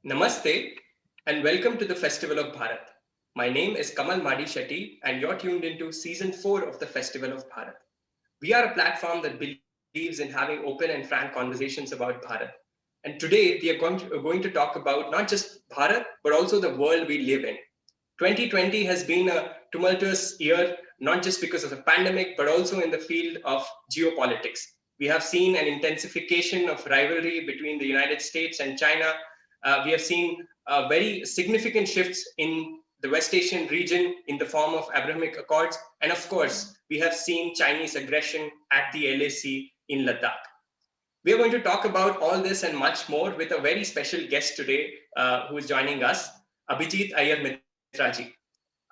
Namaste and welcome to the Festival of Bharat. My name is Kamal Madi Shetty and you're tuned into season 4 of the Festival of Bharat. We are a platform that believes in having open and frank conversations about Bharat. And today we are going to talk about not just Bharat but also the world we live in. 2020 has been a tumultuous year, not just because of the pandemic, but also in the field of geopolitics. We have seen an intensification of rivalry between the United States and China. We have seen very significant shifts in the West Asian region in the form of Abrahamic Accords. And of course, we have seen Chinese aggression at the LAC in Ladakh. We are going to talk about all this and much more with a very special guest today who is joining us, Abhijit Iyer-Mitra ji.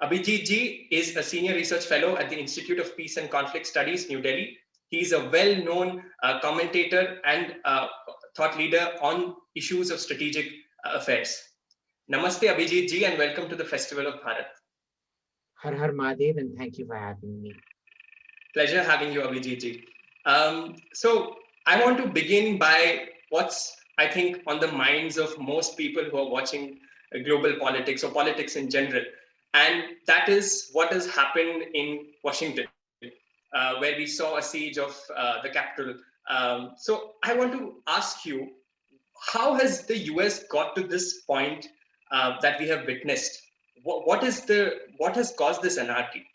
Abhijit ji is a senior research fellow at the Institute of Peace and Conflict Studies, New Delhi. He is a well-known commentator and thought leader on issues of strategic affairs. Namaste Abhijit ji and welcome to the Festival of Bharat. Har Har Mahadev, and thank you for having me. Pleasure having you, Abhijit ji. So I want to begin by what's, I think, on the minds of most people who are watching global politics or politics in general. And that is what has happened in Washington, where we saw a siege of the Capitol. So I want to ask you, how has the US got to this point that we have witnessed? What has caused this anarchy?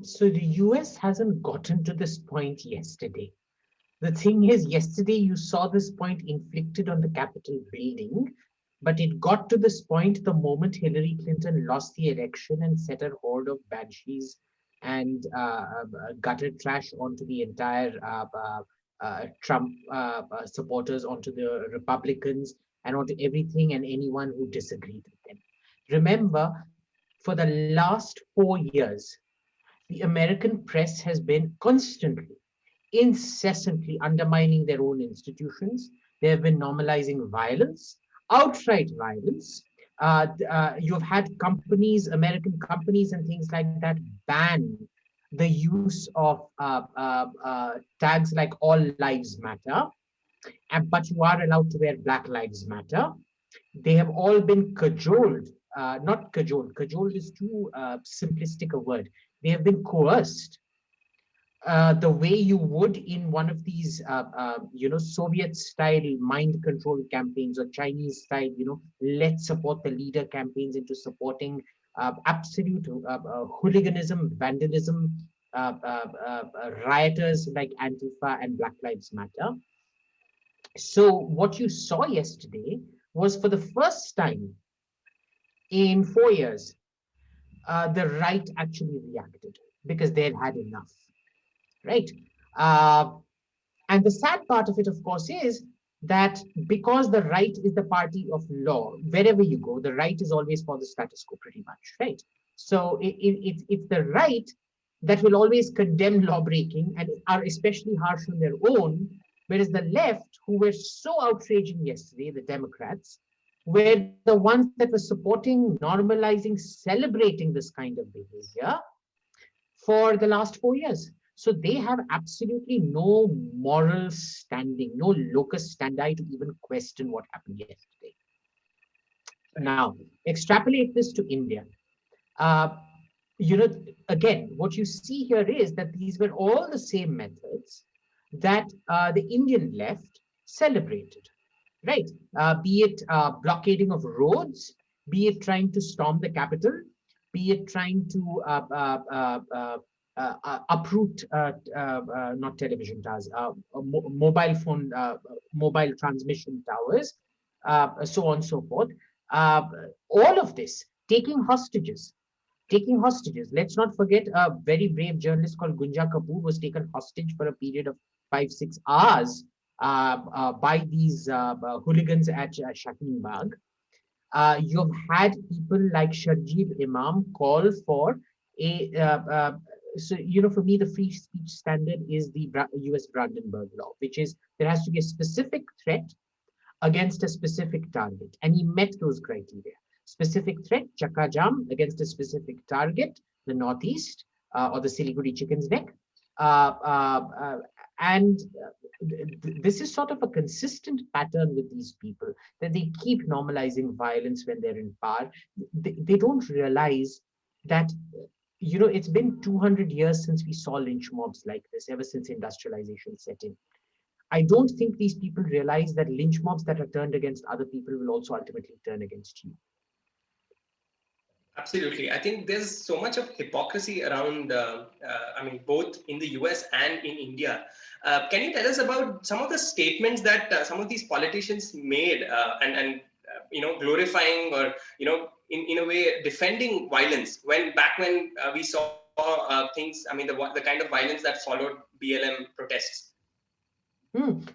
So the US hasn't gotten to this point yesterday. The thing is, yesterday you saw this point inflicted on the Capitol building, but it got to this point the moment Hillary Clinton lost the election and set her horde of banshees and gutter trash onto the entire Trump supporters, onto the Republicans, and onto everything and anyone who disagreed with them. Remember, for the last 4 years, the American press has been constantly, incessantly undermining their own institutions. They have been normalizing violence, outright violence. You've had companies, American companies, and things like that ban the use of tags like All Lives Matter, but you are allowed to wear Black Lives Matter. They have all been cajoled, not cajoled, cajoled is too simplistic a word. They have been coerced the way you would in one of these, Soviet-style mind control campaigns or Chinese-style, let's support the leader campaigns into supporting absolute hooliganism, vandalism, rioters like Antifa and Black Lives Matter. So what you saw yesterday was, for the first time in 4 years, the right actually reacted because they had enough, right? And the sad part of it, of course, is that because the right is the party of law, wherever you go, the right is always for the status quo, pretty much, right? So it's the right that will always condemn lawbreaking and are especially harsh on their own, whereas the left, who were so outraging yesterday, the Democrats, were the ones that were supporting, normalizing, celebrating this kind of behavior for the last 4 years. So they have absolutely no moral standing, no locus standi to even question what happened yesterday. Now, extrapolate this to India. Uh, Again, what you see here is that these were all the same methods that the Indian left celebrated, right? Be it blockading of roads, be it trying to storm the capital, be it trying to uproot not television towers, mobile phone, mobile transmission towers, so on and so forth. All of this, taking hostages. Taking hostages. Let's not forget a very brave journalist called Gunja Kapoor was taken hostage for a period of 5-6 hours by these hooligans at Shaheen Bagh. You've had people like Sharjeel Imam call for a so for me the free speech standard is the US Brandenburg Law, which is there has to be a specific threat against a specific target, and he met those criteria. Specific threat, Chakka Jam, against a specific target, the Northeast or the Siliguri Chicken's Neck, And this is sort of a consistent pattern with these people, that they keep normalizing violence when they're in power. They don't realize that, it's been 200 years since we saw lynch mobs like this, ever since industrialization set in. I don't think these people realize that lynch mobs that are turned against other people will also ultimately turn against you. Absolutely. I think there's so much of hypocrisy around, I mean, both in the US and in India. Can you tell us about some of the statements that some of these politicians made glorifying or, in a way, defending violence when we saw things, I mean, the kind of violence that followed BLM protests?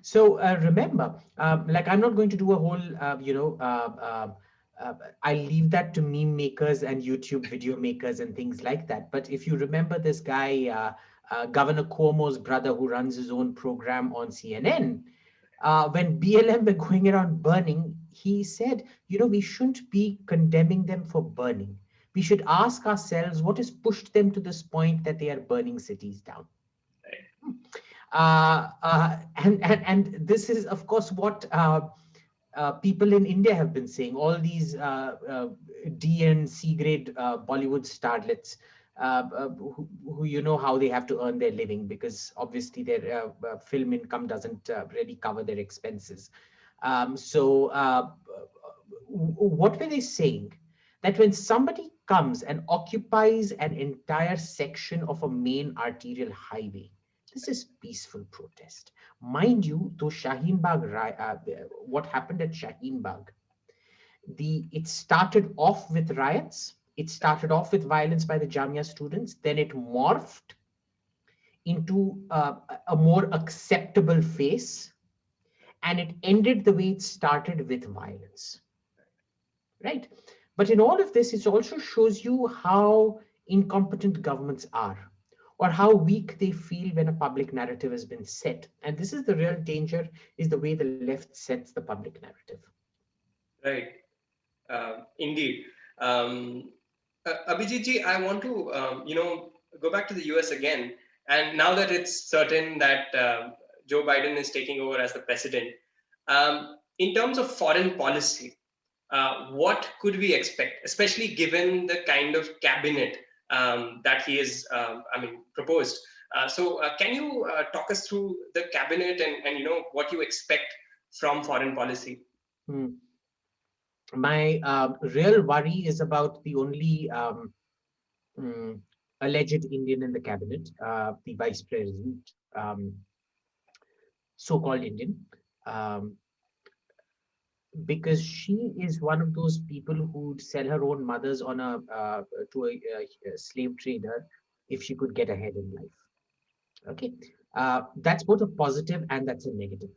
So remember, like, I'm not going to do a whole, I'll leave that to meme makers and YouTube video makers and things like that. But if you remember this guy, Governor Cuomo's brother, who runs his own program on CNN, when BLM were going around burning, he said, we shouldn't be condemning them for burning. We should ask ourselves what has pushed them to this point that they are burning cities down. And this is, of course, what people in India have been saying. All these D and C grade Bollywood starlets, who you know how they have to earn their living, because obviously their film income doesn't really cover their expenses. What were they saying? That when somebody comes and occupies an entire section of a main arterial highway, this is peaceful protest. Mind you, though Shaheen Bagh, what happened at Shaheen Bagh, it started off with riots, it started off with violence by the Jamia students, then it morphed into a more acceptable face, and it ended the way it started, with violence. Right? But in all of this, it also shows you how incompetent governments are, or how weak they feel when a public narrative has been set. And this is the real danger, is the way the left sets the public narrative. Right. Indeed. Abhijit ji, I want to, go back to the US again. And now that it's certain that Joe Biden is taking over as the president, in terms of foreign policy, what could we expect, especially given the kind of cabinet that he has, proposed? Can you talk us through the cabinet and what you expect from foreign policy? Hmm. My real worry is about the only alleged Indian in the cabinet, the vice president, so-called Indian, um, because she is one of those people who'd sell her own mothers on to a slave trader if she could get ahead in life. Okay, that's both a positive and that's a negative,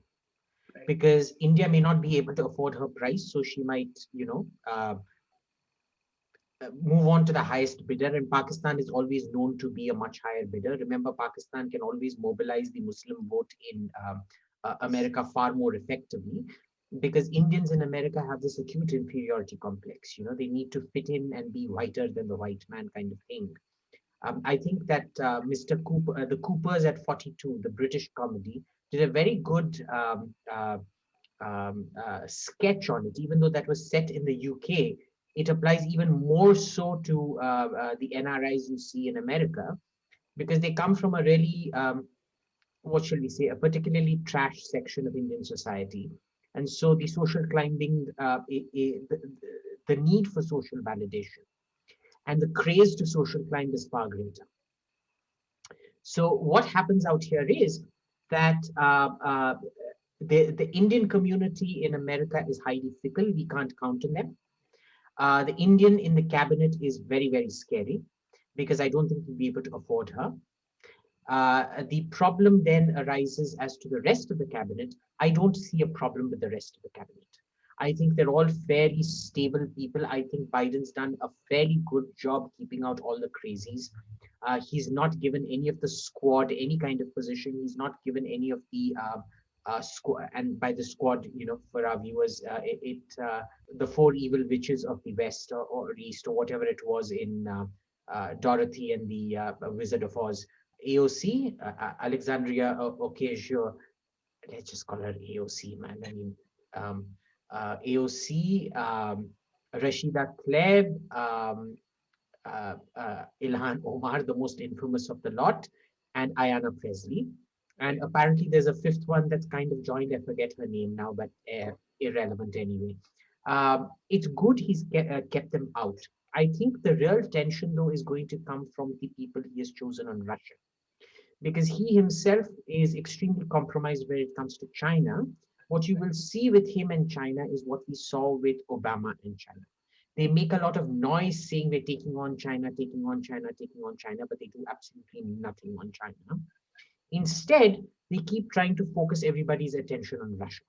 because India may not be able to afford her price, so she might, move on to the highest bidder. And Pakistan is always known to be a much higher bidder. Remember, Pakistan can always mobilize the Muslim vote in America far more effectively, because Indians in America have this acute inferiority complex. They need to fit in and be whiter than the white man, kind of thing. I think that Mr. Cooper, the Coopers at 42, the British comedy, did a very good sketch on it. Even though that was set in the UK, it applies even more so to the NRIs you see in America, because they come from a really, what shall we say, a particularly trash section of Indian society. And so the social climbing, the need for social validation and the craze to social climb is far greater. So what happens out here is that the Indian community in America is highly fickle. We can't count on them. The Indian in the cabinet is very, very scary, because I don't think we'll be able to afford her. The problem then arises as to the rest of the cabinet. I don't see a problem with the rest of the cabinet. I think they're all fairly stable people. I think Biden's done a fairly good job keeping out all the crazies. He's not given any of the squad any kind of position. He's not given any of the squad, and by the squad, for our viewers, the four evil witches of the West or East, or whatever it was in Dorothy and the Wizard of Oz. AOC, Alexandria Ocasio, let's just call her AOC, man. I mean, um, AOC, Rashida Tlaib, Ilhan Omar, the most infamous of the lot, and Ayanna Presley. And apparently, there's a fifth one that's kind of joined. I forget her name now, but irrelevant anyway. It's good he's kept them out. I think the real tension, though, is going to come from the people he has chosen on Russia, because he himself is extremely compromised when it comes to China. What you will see with him and China is what we saw with Obama and China. They make a lot of noise saying we're taking on China, taking on China, taking on China, but they do absolutely nothing on China. Instead, they keep trying to focus everybody's attention on Russia.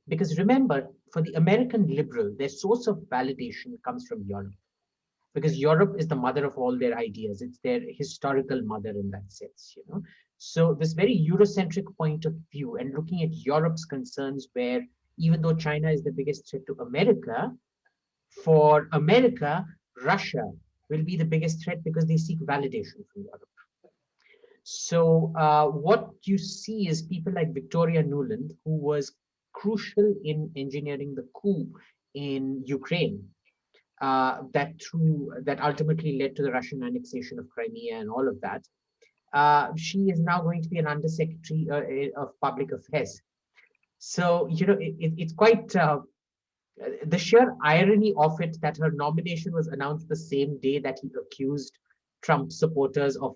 Because remember, for the American liberal, their source of validation comes from Europe, because Europe is the mother of all their ideas. It's their historical mother in that sense, you know. So this very Eurocentric point of view and looking at Europe's concerns, where even though China is the biggest threat to America, for America, Russia will be the biggest threat because they seek validation from Europe. So what you see is people like Victoria Nuland, who was crucial in engineering the coup in Ukraine, that ultimately led to the Russian annexation of Crimea and all of that. She is now going to be an undersecretary of public affairs. So you know it's quite the sheer irony of it that her nomination was announced the same day that he accused Trump supporters of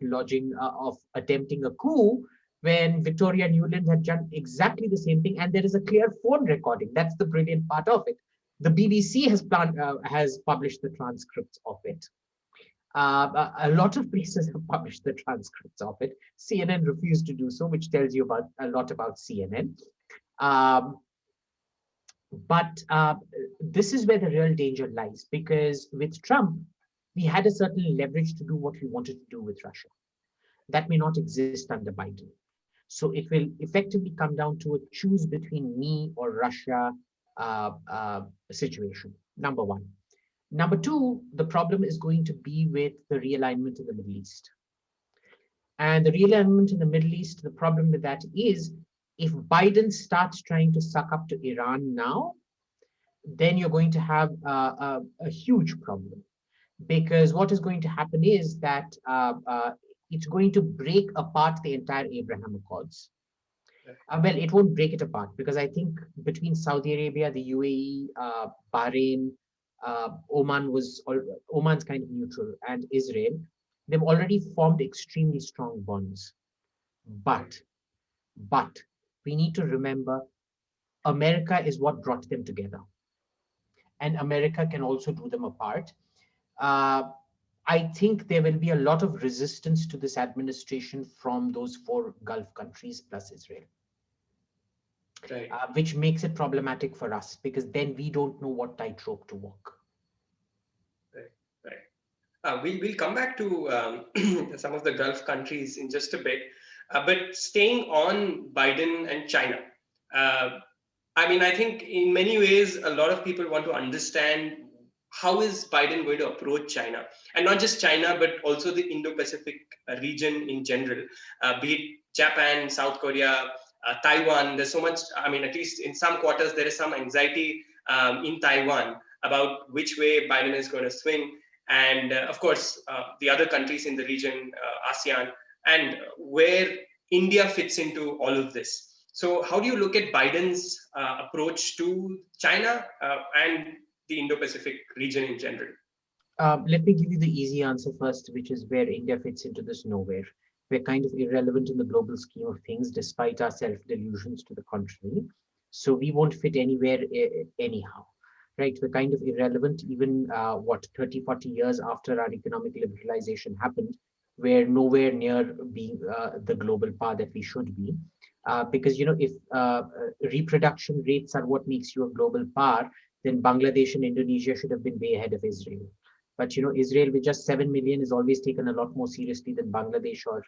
of attempting a coup, when Victoria Nuland had done exactly the same thing, and there is a clear phone recording. That's the brilliant part of it. The BBC has published the transcripts of it. A lot of places have published the transcripts of it. CNN refused to do so, which tells you about a lot about CNN. Um, but this is where the real danger lies, because with Trump, we had a certain leverage to do what we wanted to do with Russia. That may not exist under Biden. So it will effectively come down to a choose between me or Russia situation, number one. Number two, the problem is going to be with the realignment in the Middle East. And the realignment in the Middle East, the problem with that is if Biden starts trying to suck up to Iran now, then you're going to have a huge problem. Because what is going to happen is that it's going to break apart the entire Abraham Accords. Well, it won't break it apart, because I think between Saudi Arabia, the UAE, Bahrain, Oman's kind of neutral, and Israel, they've already formed extremely strong bonds. But we need to remember, America is what brought them together, and America can also do them apart. I think there will be a lot of resistance to this administration from those four Gulf countries plus Israel. Right. Which makes it problematic for us, because then we don't know what tightrope to walk. Right. We'll come back to some of the Gulf countries in just a bit. But staying on Biden and China, I mean, I think in many ways, a lot of people want to understand how is Biden going to approach China, and not just China, but also the Indo-Pacific region in general, be it Japan, South Korea, Taiwan. There's so much, I mean, at least in some quarters, there is some anxiety in Taiwan about which way Biden is going to swing. And of course, the other countries in the region, ASEAN, and where India fits into all of this. So how do you look at Biden's approach to China and the Indo-Pacific region in general? Let me give you the easy answer first, which is where India fits into this nowhere. We're kind of irrelevant in the global scheme of things, despite our self-delusions to the contrary. So we won't fit anywhere anyhow, right? We're kind of irrelevant even, 30, 40 years after our economic liberalization happened. We're nowhere near being the global power that we should be. Because, you know, if reproduction rates are what makes you a global power, then Bangladesh and Indonesia should have been way ahead of Israel. But, you know, Israel with just 7 million is always taken a lot more seriously than Bangladesh or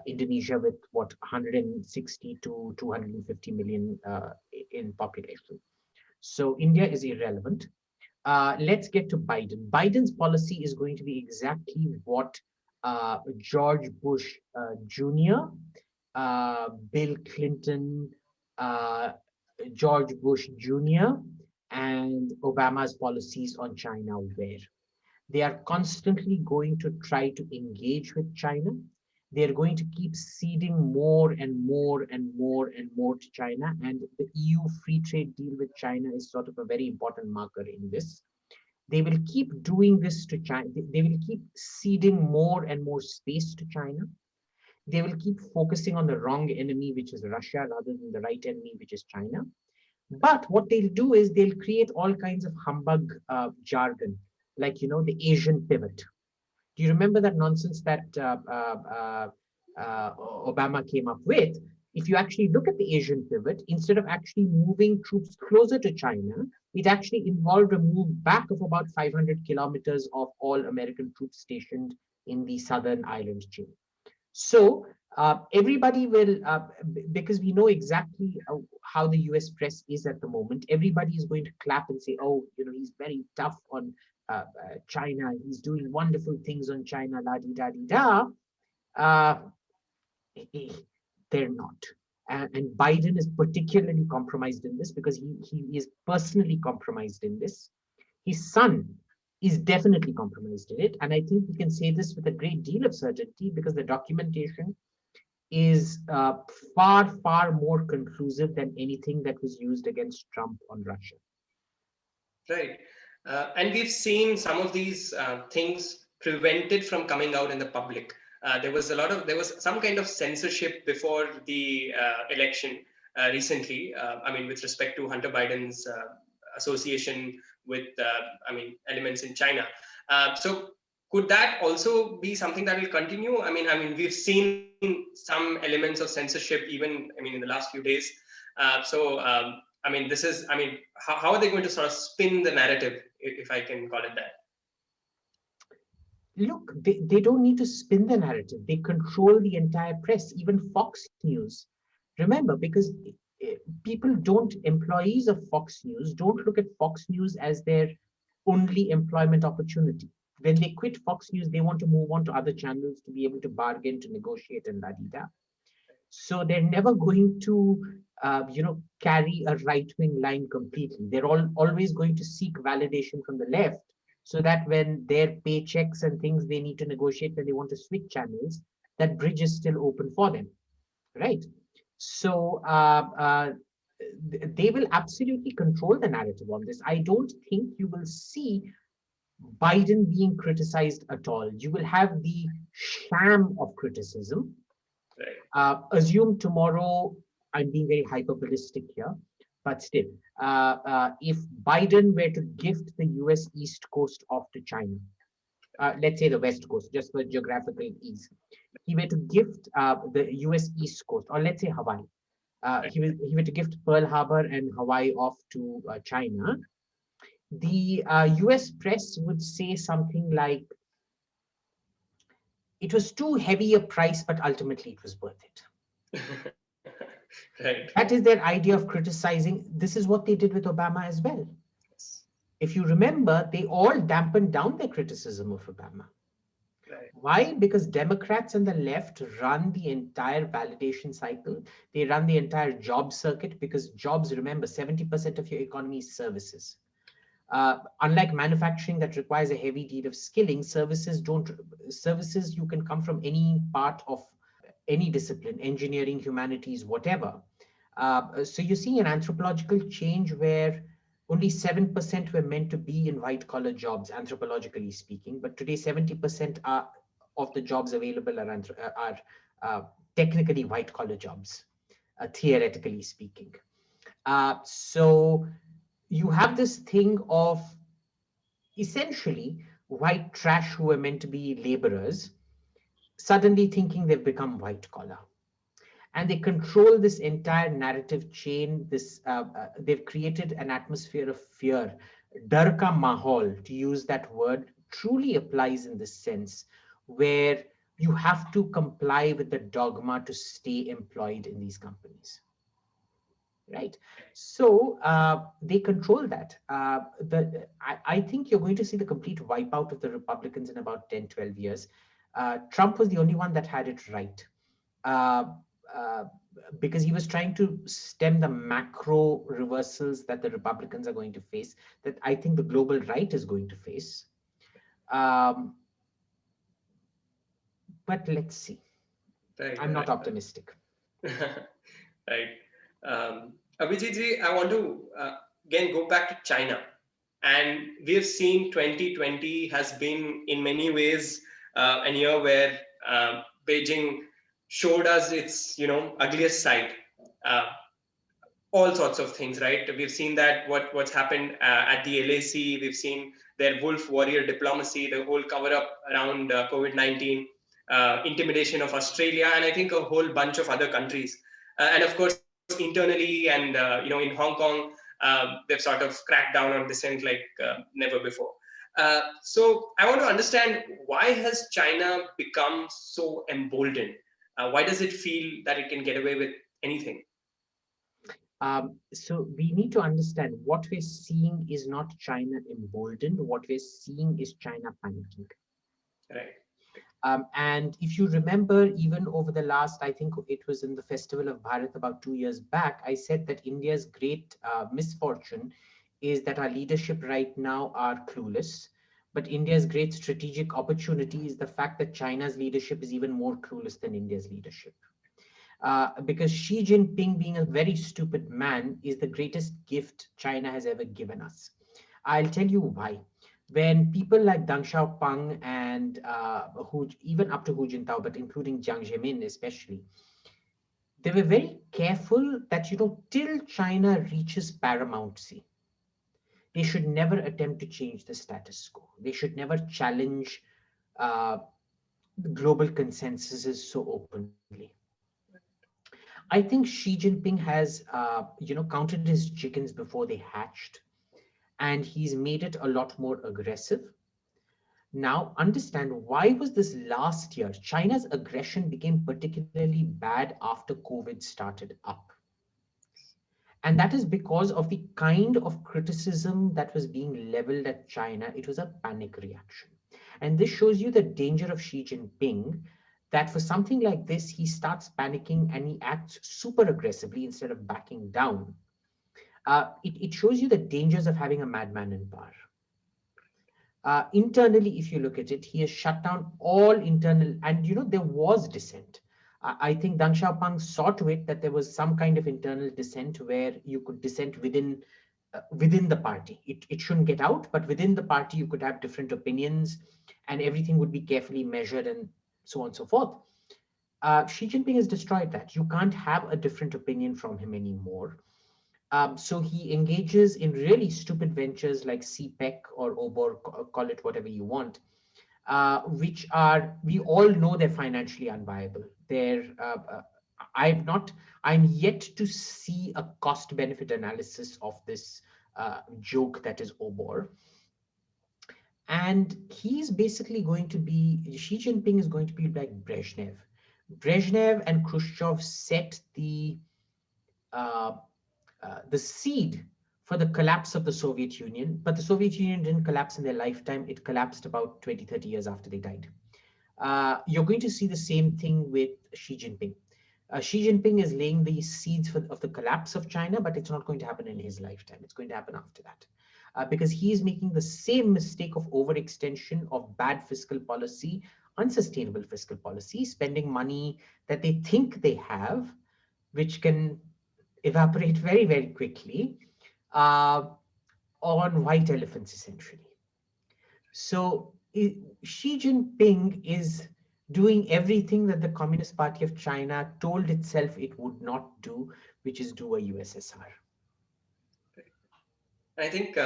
Indonesia with what, 160 to 250 million in population. So India is irrelevant. Let's get to Biden. Biden's policy is going to be exactly what George Bush Jr., Bill Clinton, uh, George Bush Jr., and Obama's policies on China were. They are constantly going to try to engage with China. They're going to keep ceding more and more and more and more to China. And the EU free trade deal with China is sort of a very important marker in this. They will keep doing this to China. They will keep ceding more and more space to China. They will keep focusing on the wrong enemy, which is Russia, rather than the right enemy, which is China. But what they'll do is they'll create all kinds of humbug jargon, like, the Asian pivot. Do you remember that nonsense that Obama came up with? If you actually look at the Asian pivot, instead of actually moving troops closer to China, it actually involved a move back of about 500 kilometers of all American troops stationed in the southern island chain. So everybody will, because we know exactly how the US press is at the moment, everybody is going to clap and say, oh, he's very tough on China. He's doing wonderful things on China, la di da di da. Uh, they're not. And Biden is particularly compromised in this because he is personally compromised in this. His son is definitely compromised in it. And I think we can say this with a great deal of certainty because the documentation is far, far more conclusive than anything that was used against Trump on Russia. Right. And we've seen some of these things prevented from coming out in the public. There was some kind of censorship before the election recently. With respect to Hunter Biden's association with, elements in China. So could that also be something that will continue? We've seen some elements of censorship even, in the last few days. How are they going to sort of spin the narrative, if I can call it that? Look, they don't need to spin the narrative. They control the entire press, even Fox News. Remember, because employees of Fox News don't look at Fox News as their only employment opportunity. When they quit Fox News, they want to move on to other channels to be able to bargain, to negotiate, and la-di-da. So they're never going to, carry a right-wing line completely. They're always going to seek validation from the left so that when their paychecks and things they need to negotiate when they want to switch channels, that bridge is still open for them, right? So they will absolutely control the narrative on this. I don't think you will see Biden being criticized at all. You will have the sham of criticism. Right. Assume tomorrow, I'm being very hyperbolistic here, but still, if Biden were to gift the US East Coast off to China, let's say the West Coast, just for geographical ease, he were to gift the US East Coast, or let's say Hawaii, he were to gift Pearl Harbor and Hawaii off to China, the US press would say something like, it was too heavy a price, but ultimately it was worth it. Right. That is their idea of criticizing. This is what they did with Obama as well. Yes. If you remember, they all dampened down their criticism of Obama. Right. Why? Because Democrats and the left run the entire validation cycle. They run the entire job circuit because jobs, remember, 70% of your economy is services. Unlike manufacturing that requires a heavy deal of skilling, services you can come from any part of any discipline, engineering, humanities, whatever. So you're seeing an anthropological change where only 7% were meant to be in white collar jobs, anthropologically speaking, but today 70% of the jobs available are technically white collar jobs, theoretically speaking. So you have this thing of essentially white trash who were meant to be laborers suddenly thinking they've become white collar. And they control this entire narrative chain. They've created an atmosphere of fear. Dar ka mahal, to use that word, truly applies in this sense, where you have to comply with the dogma to stay employed in these companies. Right. So they control that. I think you're going to see the complete wipeout of the Republicans in about 10, 12 years. Trump was the only one that had it right. Uh, uh, because he was trying to stem the macro reversals that the Republicans are going to face, that I think the global right is going to face. Um, but let's see. Right, I'm not optimistic. right. Abhijit ji, I want to again go back to China. And we have seen 2020 has been in many ways a year where Beijing showed us its, ugliest side. Uh, all sorts of things, right? We've seen that what's happened at the LAC. We've seen their wolf warrior diplomacy, the whole cover up around COVID-19, intimidation of Australia, and I think a whole bunch of other countries. And of course, internally and in Hong Kong, they've sort of cracked down on dissent like never before. So I want to understand, why has China become so emboldened? Why does it feel that it can get away with anything? So we need to understand, what we're seeing is not China emboldened. What we're seeing is China panicking. Right. And if you remember, even over the last, I think it was in the Festival of Bharat about 2 years back, I said that India's great misfortune is that our leadership right now are clueless. But India's great strategic opportunity is the fact that China's leadership is even more clueless than India's leadership. Because Xi Jinping, being a very stupid man, is the greatest gift China has ever given us. I'll tell you why. When people like Deng Xiaoping and even up to Hu Jintao, but including Jiang Zemin especially, they were very careful that, till China reaches paramountcy, they should never attempt to change the status quo. They should never challenge uh, global consensuses so openly. I think Xi Jinping has, counted his chickens before they hatched, and he's made it a lot more aggressive. Now, understand, why was this last year? China's aggression became particularly bad after COVID started up. And that is because of the kind of criticism that was being leveled at China. It was a panic reaction. And this shows you the danger of Xi Jinping, that for something like this, he starts panicking and he acts super aggressively instead of backing down. It shows you the dangers of having a madman in power. Internally, if you look at it, he has shut down all internal, and there was dissent. I think Deng Xiaoping saw to it that there was some kind of internal dissent where you could dissent within the party. It shouldn't get out, but within the party you could have different opinions, and everything would be carefully measured and so on and so forth. Xi Jinping has destroyed that. You can't have a different opinion from him anymore. So he engages in really stupid ventures like CPEC or OBOR, call it whatever you want, which are, we all know they're financially unviable. I've not, I'm yet to see a cost benefit analysis of this joke that is OBOR. And he's basically going to be, Xi Jinping is going to be like Brezhnev. Brezhnev and Khrushchev set uh, the seed for the collapse of the Soviet Union, but the Soviet Union didn't collapse in their lifetime. It collapsed about 20, 30 years after they died. You're going to see the same thing with Xi Jinping. Xi Jinping is laying the seeds of the collapse of China, but it's not going to happen in his lifetime. It's going to happen after that. Because he is making the same mistake of overextension, of bad fiscal policy, unsustainable fiscal policy, spending money that they think they have, which can evaporate very, very quickly, uh, on white elephants, essentially. So Xi Jinping is doing everything that the Communist Party of China told itself it would not do, which is do a USSR. I think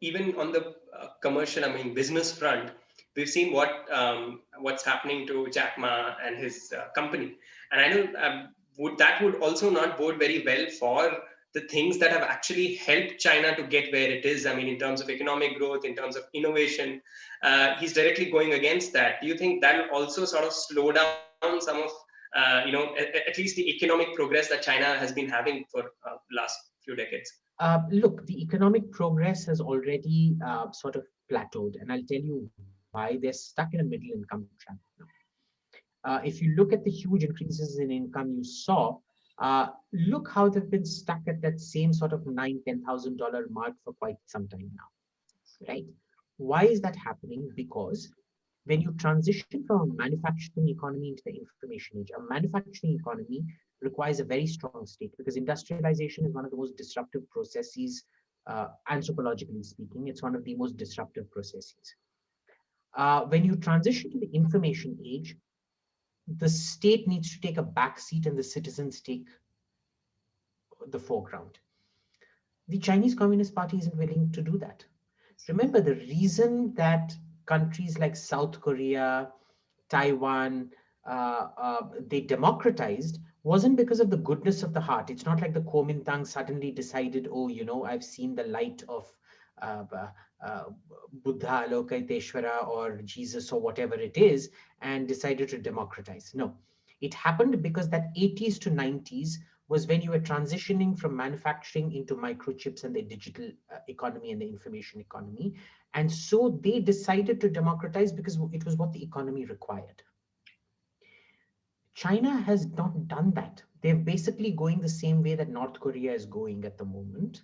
even on the commercial, I mean, business front, we've seen what's happening to Jack Ma and his company, and I know would also not bode very well for the things that have actually helped China to get where it is. I mean, in terms of economic growth, in terms of innovation, he's directly going against that. Do you think that will also sort of slow down some of at least the economic progress that China has been having for last few decades? Look, the economic progress has already sort of plateaued, and I'll tell you why. They're stuck in a middle income trap now. if you look at the huge increases in income you saw, look how they've been stuck at that same sort of $9,000-$10,000 mark for quite some time now, right? Why is that happening? Because when you transition from a manufacturing economy into the information age, a manufacturing economy requires a very strong state because industrialization is one of the most disruptive processes, anthropologically speaking. It's one of the most disruptive processes. When you transition to the information age, the state needs to take a back seat and the citizens take the foreground. The Chinese Communist Party isn't willing to do that. Remember, the reason that countries like South Korea, Taiwan, they democratized wasn't because of the goodness of the heart. It's not like the Kuomintang suddenly decided, oh, I've seen the light of uh, uh, Buddha, Lokaiteshvara, or Jesus, or whatever it is, and decided to democratize. No, it happened because that 80s to 90s was when you were transitioning from manufacturing into microchips and the digital economy and the information economy. And so they decided to democratize because it was what the economy required. China has not done that. They're basically going the same way that North Korea is going at the moment.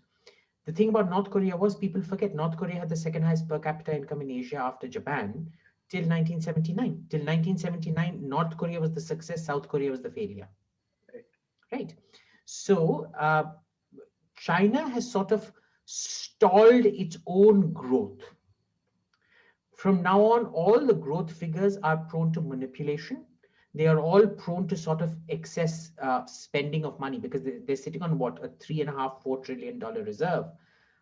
The thing about North Korea was people forget North Korea had the second highest per capita income in Asia after Japan till 1979. Till 1979, North Korea was the success, South Korea was the failure. Right? So China has sort of stalled its own growth. From now on, all the growth figures are prone to manipulation. They are all prone to sort of excess spending of money because they're sitting on what, a $3.5–4 trillion reserve.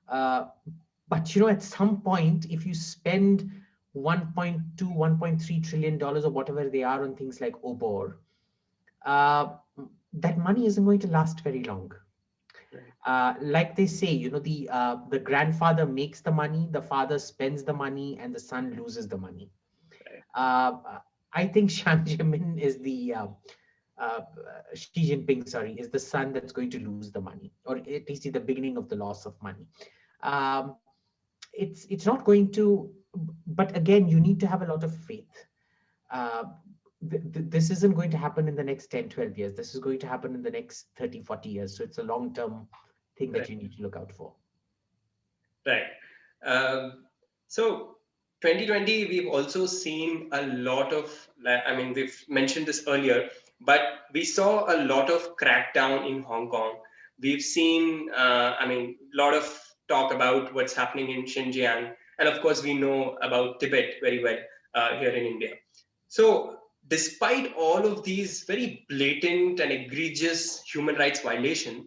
But at some point, if you spend 1.2, $1.3 trillion or whatever they are on things like Obor, that money isn't going to last very long. Like they say, the grandfather makes the money, the father spends the money, and the son loses the money. I think Jiang Zemin is the Xi Jinping, sorry, is the son that's going to lose the money, or at least the beginning of the loss of money. It's not going to, but again, you need to have a lot of faith. This isn't going to happen in the next 10–12 years. This is going to happen in the next 30–40 years. So it's a long-term thing that you need to look out for. Right. So 2020, we've also seen a lot of, we've mentioned this earlier, but we saw a lot of crackdown in Hong Kong. We've seen, a lot of talk about what's happening in Xinjiang. And of course, we know about Tibet very well here in India. So despite all of these very blatant and egregious human rights violations,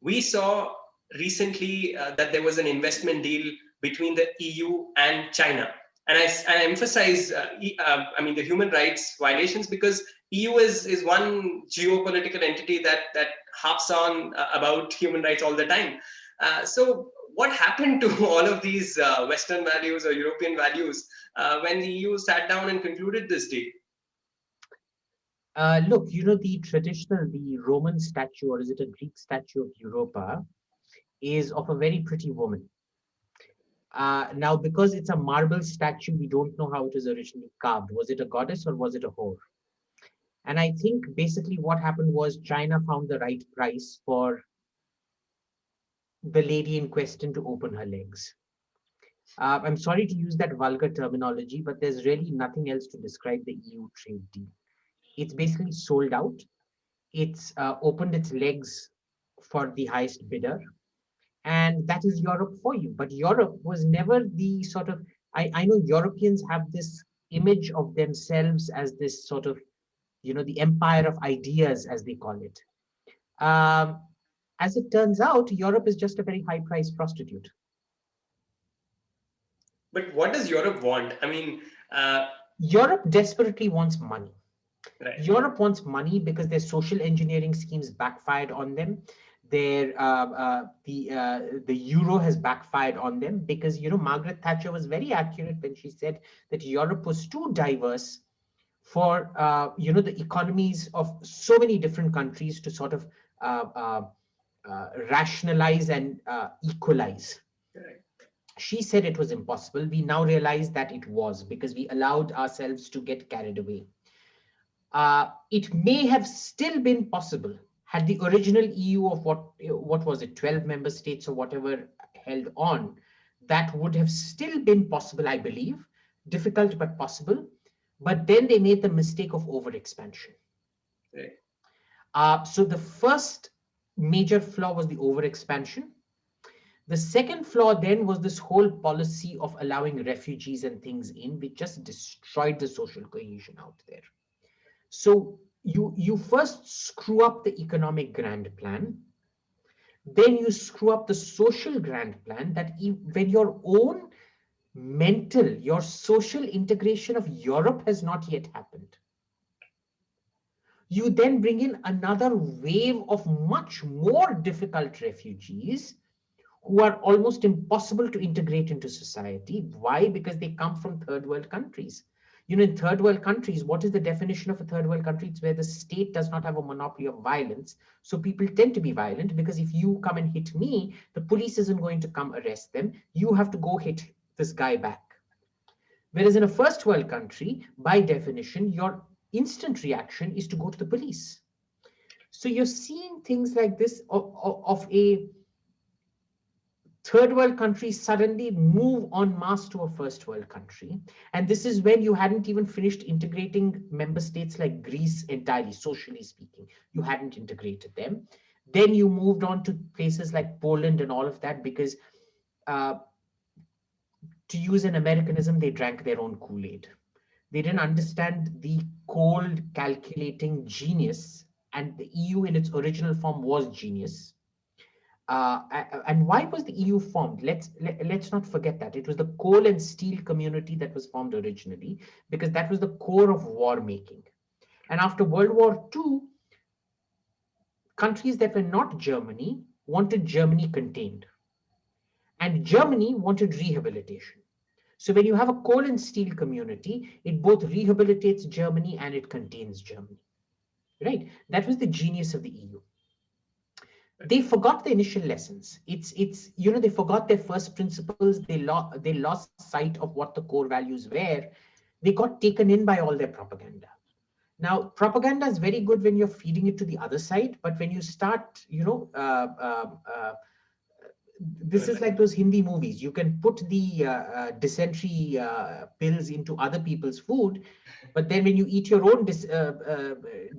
we saw recently that there was an investment deal between the EU and China. And I emphasize, the human rights violations because EU is one geopolitical entity that harps on about human rights all the time. So what happened to all of these Western values or European values when the EU sat down and concluded this deal? Look, the Roman statue, or is it a Greek statue of Europa, is of a very pretty woman. Now, because it's a marble statue, we don't know how it was originally carved. Was it a goddess or was it a whore? And I think basically what happened was China found the right price for the lady in question to open her legs. I'm sorry to use that vulgar terminology, but there's really nothing else to describe the EU trade deal. It's basically sold out. It's opened its legs for the highest bidder. And that is Europe for you. But Europe was never the sort of, I know Europeans have this image of themselves as this sort of, the empire of ideas, as they call it. As it turns out, Europe is just a very high-priced prostitute. But what does Europe want? Europe desperately wants money. Right. Europe wants money because their social engineering schemes backfired on them. The euro has backfired on them because Margaret Thatcher was very accurate when she said that Europe was too diverse for the economies of so many different countries to sort of rationalize and equalize. Right. She said it was impossible. We now realize that it was because we allowed ourselves to get carried away. It may have still been possible had the original EU of what was it, 12 member states or whatever held on, that would have still been possible, I believe. Difficult, but possible. But then they made the mistake of overexpansion. Right. So the first major flaw was the overexpansion. The second flaw then was this whole policy of allowing refugees and things in, which just destroyed the social cohesion out there. So you first screw up the economic grand plan, then you screw up the social grand plan, that when your own your social integration of Europe has not yet happened. You then bring in another wave of much more difficult refugees who are almost impossible to integrate into society. Why? Because they come from third world countries. In third world countries, what is the definition of a third world country? It's where the state does not have a monopoly of violence. So people tend to be violent, because if you come and hit me, the police isn't going to come arrest them. You have to go hit this guy back. Whereas in a first world country, by definition, your instant reaction is to go to the police. So you're seeing things like this of a third world country suddenly move en masse to a first world country. And this is when you hadn't even finished integrating member states like Greece entirely, socially speaking. You hadn't integrated them. Then you moved on to places like Poland and all of that, because to use an Americanism, they drank their own Kool-Aid. They didn't understand the cold, calculating genius, and the EU in its original form was genius. And why was the EU formed? Let's not forget that. It was the coal and steel community that was formed originally, because that was the core of war making. And after World War II, countries that were not Germany wanted Germany contained. And Germany wanted rehabilitation. So when you have a coal and steel community, it both rehabilitates Germany and it contains Germany, right? That was the genius of the EU. They forgot the initial lessons. They forgot their first principles. They lost sight of what the core values were. They got taken in by all their propaganda. Now, propaganda is very good when you're feeding it to the other side, but when you start, this is like those Hindi movies. You can put the dysentery pills into other people's food, but then when you eat your own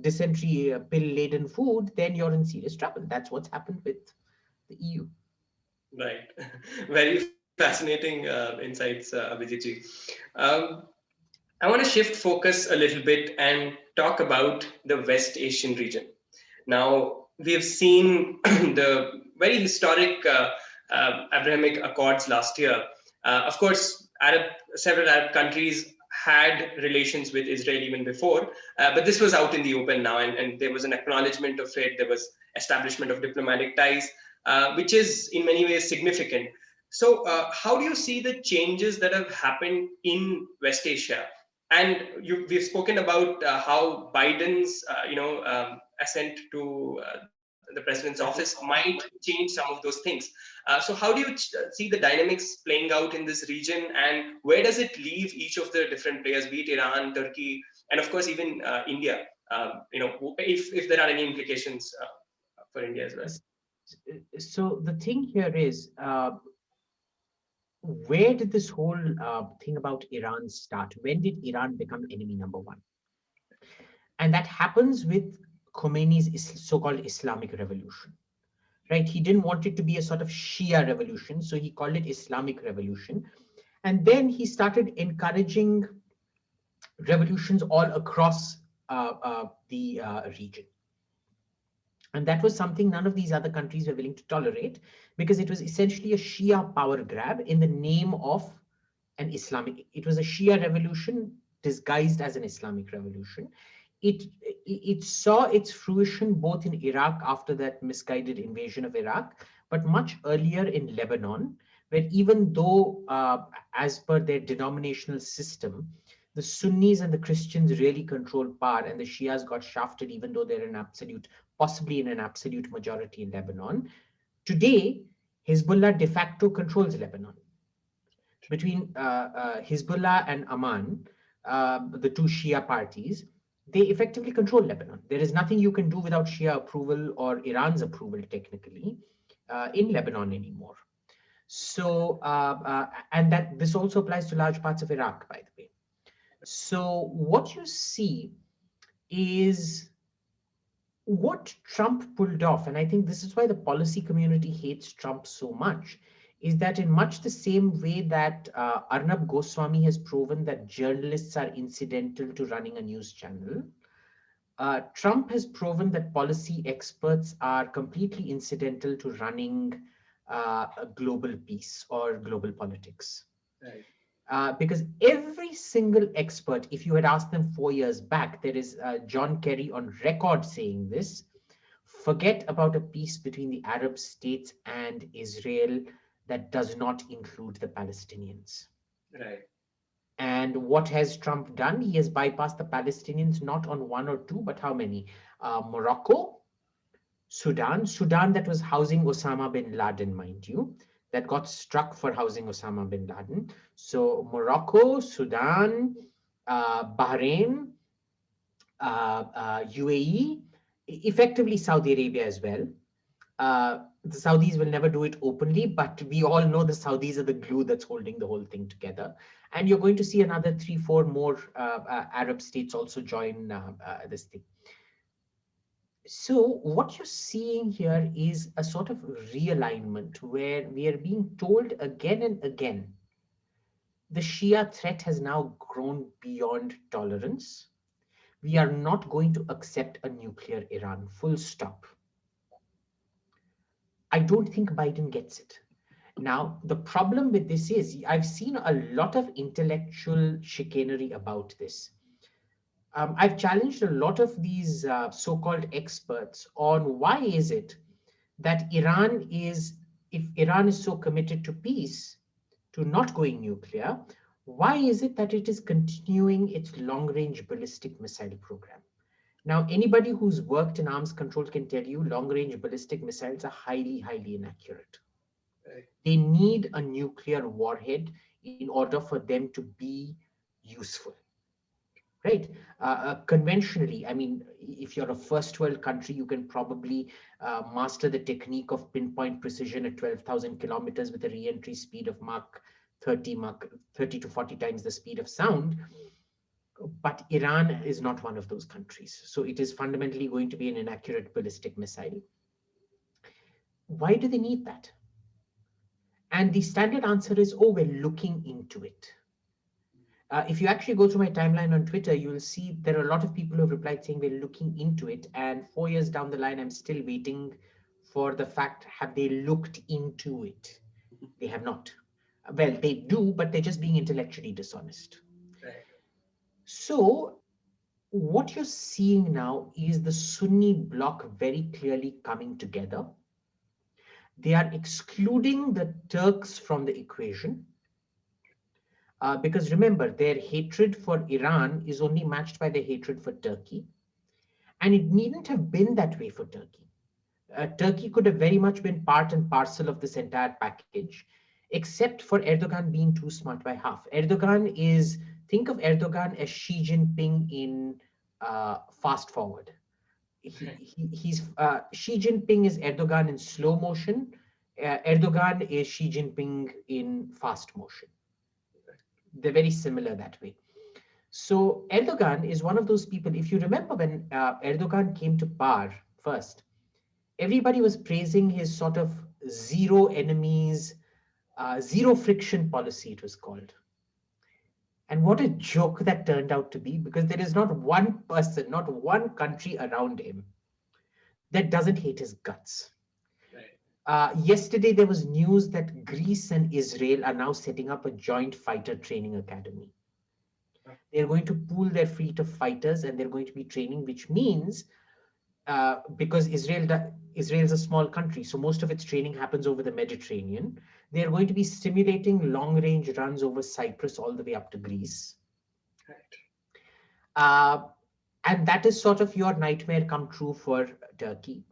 dysentery pill-laden food, then you're in serious trouble. That's what's happened with the EU. Right. Very fascinating insights, Abhijit. I want to shift focus a little bit and talk about the West Asian region. Now, we have seen the very historic Abrahamic Accords last year. Of course, several Arab countries had relations with Israel even before, but this was out in the open now, and there was an acknowledgement of it. There was establishment of diplomatic ties, which is in many ways significant. So how do you see the changes that have happened in West Asia? And we've spoken about how Biden's ascent to the president's office might change some of those things. So how do you see the dynamics playing out in this region, and where does it leave each of the different players, be it Iran, Turkey, and of course even India? If there are any implications for India as well. So the thing here is, where did this whole thing about Iran start? When did Iran become enemy number one? And that happens with Khomeini's so-called Islamic revolution, right? He didn't want it to be a sort of Shia revolution, so he called it Islamic revolution. And then he started encouraging revolutions all across the region. And that was something none of these other countries were willing to tolerate, because it was essentially a Shia power grab in the name of an Islamic. It was a Shia revolution disguised as an Islamic revolution. It saw its fruition both in Iraq after that misguided invasion of Iraq, but much earlier in Lebanon, where even though, as per their denominational system, the Sunnis and the Christians really controlled power, and the Shias got shafted, even though they're possibly in an absolute majority in Lebanon. Today, Hezbollah de facto controls Lebanon. Between Hezbollah and Aman, the two Shia parties, they effectively control Lebanon. There is nothing you can do without Shia approval or Iran's approval, technically, in Lebanon anymore. So, and that this also applies to large parts of Iraq, by the way. So, what you see is what Trump pulled off, and I think this is why the policy community hates Trump so much, is that in much the same way that Arnab Goswami has proven that journalists are incidental to running a news channel, Trump has proven that policy experts are completely incidental to running a global peace or global politics. Right. Because every single expert, if you had asked them 4 years back, there is John Kerry on record saying this, forget about a peace between the Arab states and Israel that does not include the Palestinians. Right. And what has Trump done? He has bypassed the Palestinians not on one or two, but how many? Morocco, Sudan that was housing Osama bin Laden, mind you, that got struck for housing Osama bin Laden. So Morocco, Sudan, Bahrain, UAE, effectively Saudi Arabia as well. The Saudis will never do it openly, but we all know the Saudis are the glue that's holding the whole thing together. And you're going to see another 3, 4 more Arab states also join this thing. So what you're seeing here is a sort of realignment where we are being told again and again, the Shia threat has now grown beyond tolerance. We are not going to accept a nuclear Iran, full stop. I don't think Biden gets it. Now, the problem with this is I've seen a lot of intellectual chicanery about this. I've challenged a lot of these so-called experts on why is it that if Iran is so committed to peace, to not going nuclear, why is it that it is continuing its long-range ballistic missile program? Now, anybody who's worked in arms control can tell you long-range ballistic missiles are highly, highly inaccurate. Right. They need a nuclear warhead in order for them to be useful. Right? Conventionally, I mean, if you're a first world country, you can probably master the technique of pinpoint precision at 12,000 kilometers with a re-entry speed of Mach 30 to 40 times the speed of sound. But Iran is not one of those countries. So it is fundamentally going to be an inaccurate ballistic missile. Why do they need that? And the standard answer is, oh, we're looking into it. If you actually go through my timeline on Twitter, you will see there are a lot of people who have replied saying we're looking into it. And 4 years down the line, I'm still waiting for the fact, have they looked into it? They have not. Well, they do, but they're just being intellectually dishonest. Right. So what you're seeing now is the Sunni bloc very clearly coming together. They are excluding the Turks from the equation. Because remember, their hatred for Iran is only matched by their hatred for Turkey. And it needn't have been that way for Turkey. Turkey could have very much been part and parcel of this entire package, except for Erdogan being too smart by half. Think of Erdogan as Xi Jinping in fast forward. Xi Jinping is Erdogan in slow motion. Erdogan is Xi Jinping in fast motion. They're very similar that way. So Erdogan is one of those people. If you remember when Erdogan came to power first, everybody was praising his sort of zero enemies, zero friction policy, it was called. And what a joke that turned out to be, because there is not one person, not one country around him that doesn't hate his guts. Yesterday, there was news that Greece and Israel are now setting up a joint fighter training academy. They're going to pool their fleet of fighters and they're going to be training, which means because Israel's a small country, so most of its training happens over the Mediterranean. They're going to be simulating long-range runs over Cyprus all the way up to Greece. Right. And that is sort of your nightmare come true for Turkey.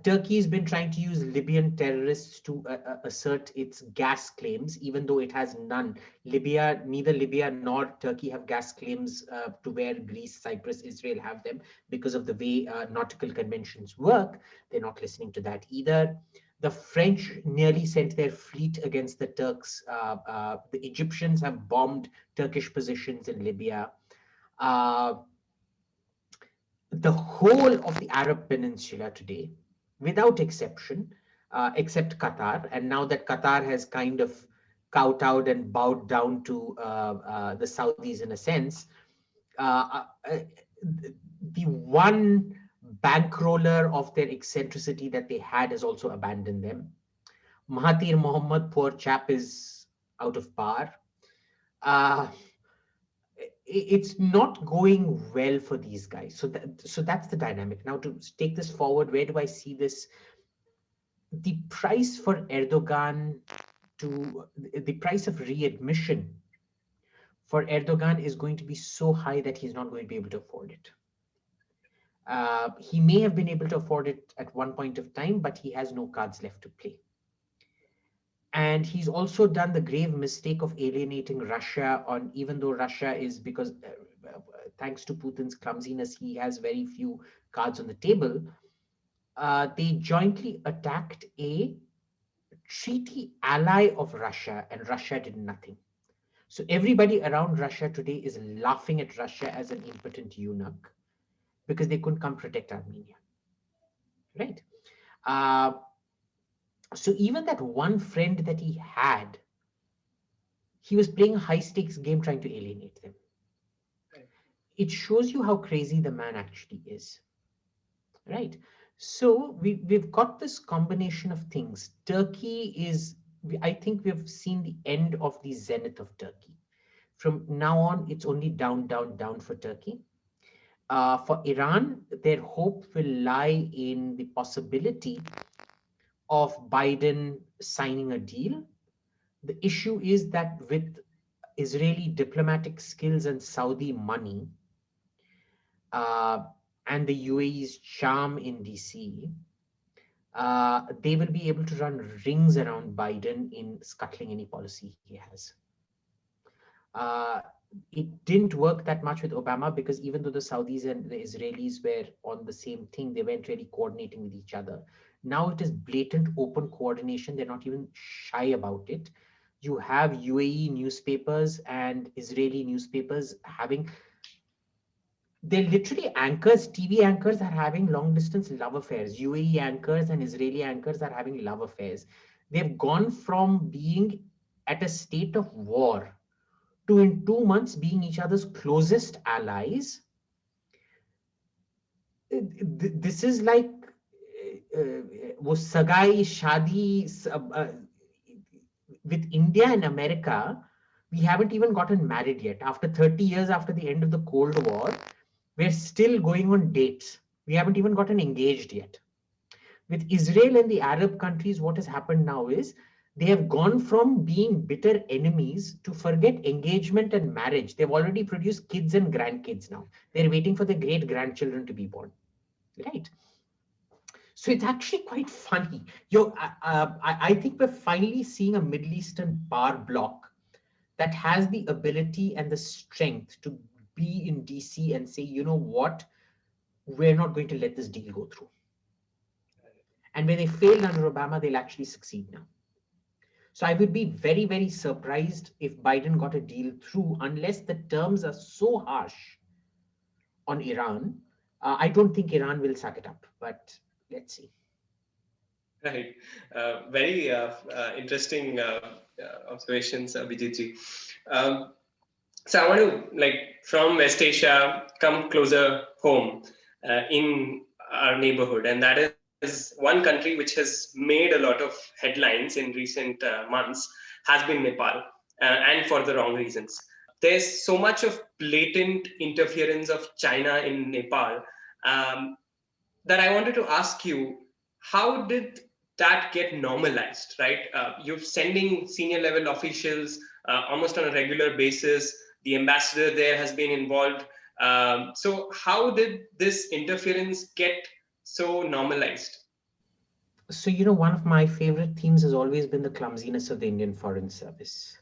Turkey has been trying to use Libyan terrorists to assert its gas claims, even though it has none. Neither Libya nor Turkey have gas claims to where Greece, Cyprus, Israel have them because of the way nautical conventions work. They're not listening to that either. The French nearly sent their fleet against the Turks. The Egyptians have bombed Turkish positions in Libya. Uh, the whole of the Arab Peninsula today, without exception, except Qatar, and now that Qatar has kind of kowtowed and bowed down to the Saudis in a sense, uh, uh, the one bankroller of their eccentricity that they had has also abandoned them. Mahathir Mohamad, poor chap, is out of power. Uh, it's not going well for these guys. So that's the dynamic. Now to take this forward, where do I see this? The price for Erdogan to the price of readmission for Erdogan is going to be so high that he's not going to be able to afford it. He may have been able to afford it at one point of time, but he has no cards left to play. And he's also done the grave mistake of alienating Russia on, even though Russia is, because thanks to Putin's clumsiness, he has very few cards on the table. They jointly attacked a treaty ally of Russia, and Russia did nothing. So everybody around Russia today is laughing at Russia as an impotent eunuch because they couldn't come protect Armenia, right? Uh, so even that one friend that he had, he was playing a high stakes game trying to alienate them. It shows you how crazy the man actually is, right? So we've got this combination of things. Turkey is, I think we've seen the end of the zenith of Turkey. From now on, it's only down, down, down for Turkey. For Iran, their hope will lie in the possibility of Biden signing a deal. The issue is that with Israeli diplomatic skills and Saudi money, and the UAE's charm in DC, they will be able to run rings around Biden in scuttling any policy he has. It didn't work that much with Obama because even though the Saudis and the Israelis were on the same thing, they weren't really coordinating with each other. Now it is blatant open coordination. They're not even shy about it. You have UAE newspapers and Israeli newspapers having, they're literally anchors, TV anchors are having long distance love affairs. UAE anchors and Israeli anchors are having love affairs. They've gone from being at a state of war to in 2 months being each other's closest allies. This is like wo sagai shadi with India and America. We haven't even gotten married yet. After 30 years after the end of the Cold War, we're still going on dates. We haven't even gotten engaged yet. With Israel and the Arab countries, what has happened now is they have gone from being bitter enemies to forget engagement and marriage. They've already produced kids and grandkids now. They're waiting for the great grandchildren to be born, right? So it's actually quite funny. I think we're finally seeing a Middle Eastern power bloc that has the ability and the strength to be in DC and say, you know what, we're not going to let this deal go through. And when they failed under Obama, they'll actually succeed now. So I would be very, very surprised if Biden got a deal through unless the terms are so harsh on Iran. I don't think Iran will suck it up, but let's see. Right. Very interesting observations, Abhijit. So I want to, like, from West Asia, come closer home in our neighborhood. And that is one country which has made a lot of headlines in recent months has been Nepal, and for the wrong reasons. There's so much of blatant interference of China in Nepal that I wanted to ask you, how did that get normalized, right? You're sending senior level officials almost on a regular basis. The ambassador there has been involved. So how did this interference get so normalized? So, one of my favorite themes has always been the clumsiness of the Indian Foreign Service.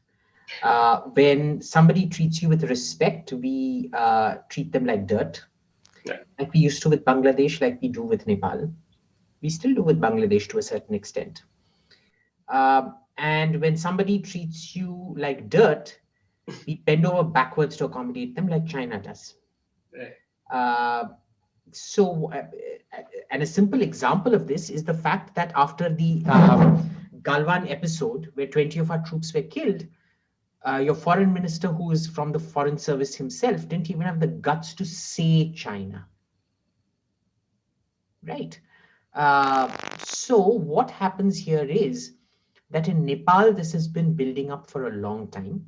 When somebody treats you with respect, we treat them like dirt, Yeah. like we used to with Bangladesh, like we do with Nepal. We still do with Bangladesh to a certain extent. And when somebody treats you like dirt, we bend over backwards to accommodate them, like China does. Right. Uh, so, and a simple example of this is the fact that after the Galwan episode, where 20 of our troops were killed, your foreign minister, who is from the foreign service himself, didn't even have the guts to say China, right? So what happens here is that in Nepal, this has been building up for a long time.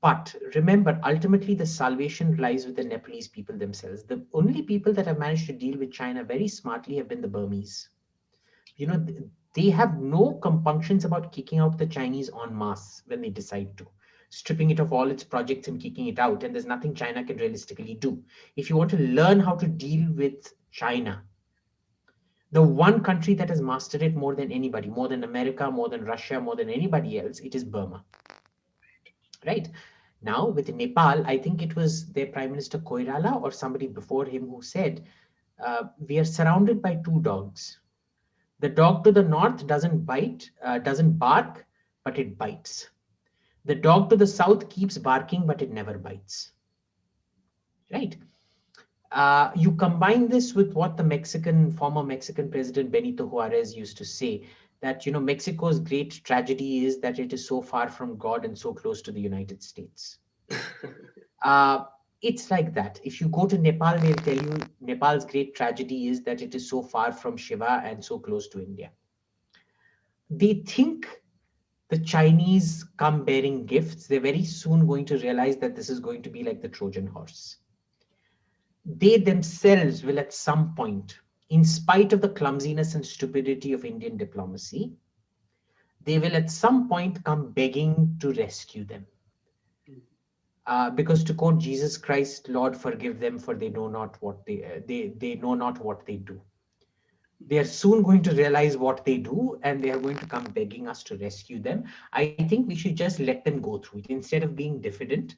But remember, ultimately, the salvation lies with the Nepalese people themselves. The only people that have managed to deal with China very smartly have been the Burmese. They have no compunctions about kicking out the Chinese en masse when they decide to, stripping it of all its projects and kicking it out. And there's nothing China can realistically do. If you want to learn how to deal with China, the one country that has mastered it more than anybody, more than America, more than Russia, more than anybody else, it is Burma. Right? Now, with Nepal, I think it was their Prime Minister Koirala or somebody before him who said, we are surrounded by two dogs. The dog to the north doesn't bark, but it bites. The dog to the south keeps barking, but it never bites. Right? You combine this with what the former Mexican president Benito Juarez used to say, that Mexico's great tragedy is that it is so far from God and so close to the United States. Uh, it's like that. If you go to Nepal, they'll tell you Nepal's great tragedy is that it is so far from Shiva and so close to India. They think the Chinese come bearing gifts. They're very soon going to realize that this is going to be like the Trojan horse. They themselves will at some point, in spite of the clumsiness and stupidity of Indian diplomacy, they will at some point come begging to rescue them. Because to quote Jesus Christ, Lord, forgive them, for they know not what they know not what they do. They are soon going to realize what they do, and they are going to come begging us to rescue them. I think we should just let them go through it. Instead of being diffident,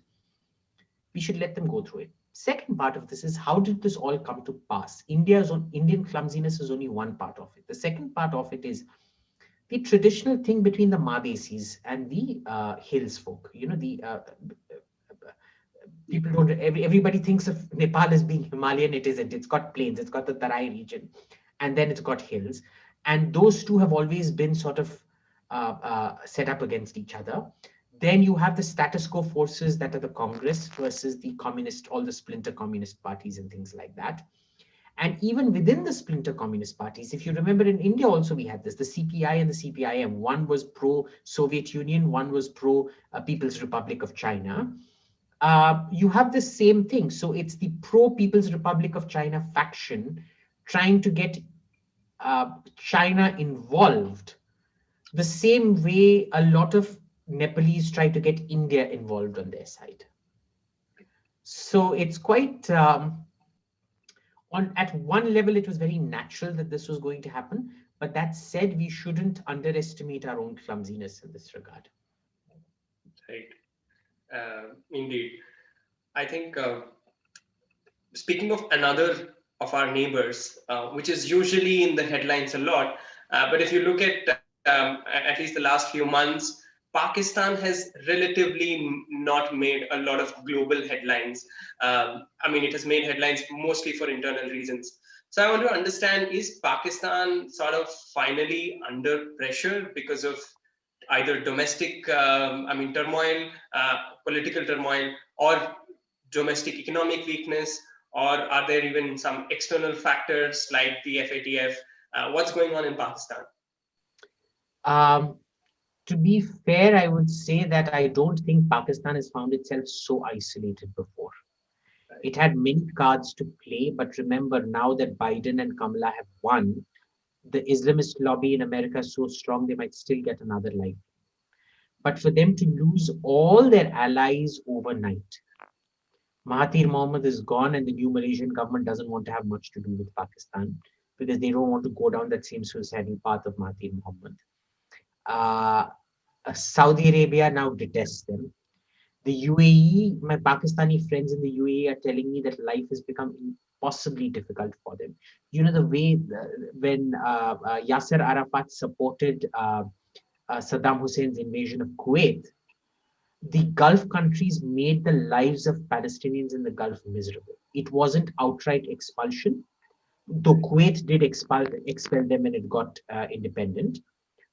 we should let them go through it. Second part of this is, how did this all come to pass? Indian clumsiness is only one part of it. The second part of it is the traditional thing between the Madesis and the hills folk. People don't, everybody thinks of Nepal as being Himalayan. It isn't. It's got plains, it's got the Tarai region, and then it's got hills. And those two have always been sort of set up against each other. Then you have the status quo forces that are the Congress versus the communist, all the splinter communist parties and things like that. And even within the splinter communist parties, if you remember, in India also we had this, the CPI and the CPIM. One was pro-Soviet Union, one was pro-People's Republic of China. You have the same thing. So it's the pro-People's Republic of China faction trying to get China involved the same way a lot of Nepalese try to get India involved on their side. So it's quite, at one level, it was very natural that this was going to happen. But that said, we shouldn't underestimate our own clumsiness in this regard. Right. Indeed. I think, speaking of another of our neighbors, which is usually in the headlines a lot, but if you look at least the last few months, Pakistan has relatively not made a lot of global headlines. I mean, it has made headlines mostly for internal reasons. So I want to understand, is Pakistan sort of finally under pressure because of either domestic, turmoil, political turmoil, or domestic economic weakness, or are there even some external factors like the FATF? What's going on in Pakistan? To be fair, I would say that I don't think Pakistan has found itself so isolated before. It had many cards to play, but remember, now that Biden and Kamala have won, the Islamist lobby in America is so strong they might still get another life. But for them to lose all their allies overnight Mahathir Mohamad is gone, and the new Malaysian government doesn't want to have much to do with Pakistan because they don't want to go down that same suicidal path of Mahathir Mohamad. Uh, Saudi Arabia now detests them. The UAE, my Pakistani friends in the UAE are telling me that life has become impossibly difficult for them. You know, the way when Yasser Arafat supported Saddam Hussein's invasion of Kuwait, the Gulf countries made the lives of Palestinians in the Gulf miserable. It wasn't outright expulsion, though Kuwait did expel them when it got independent,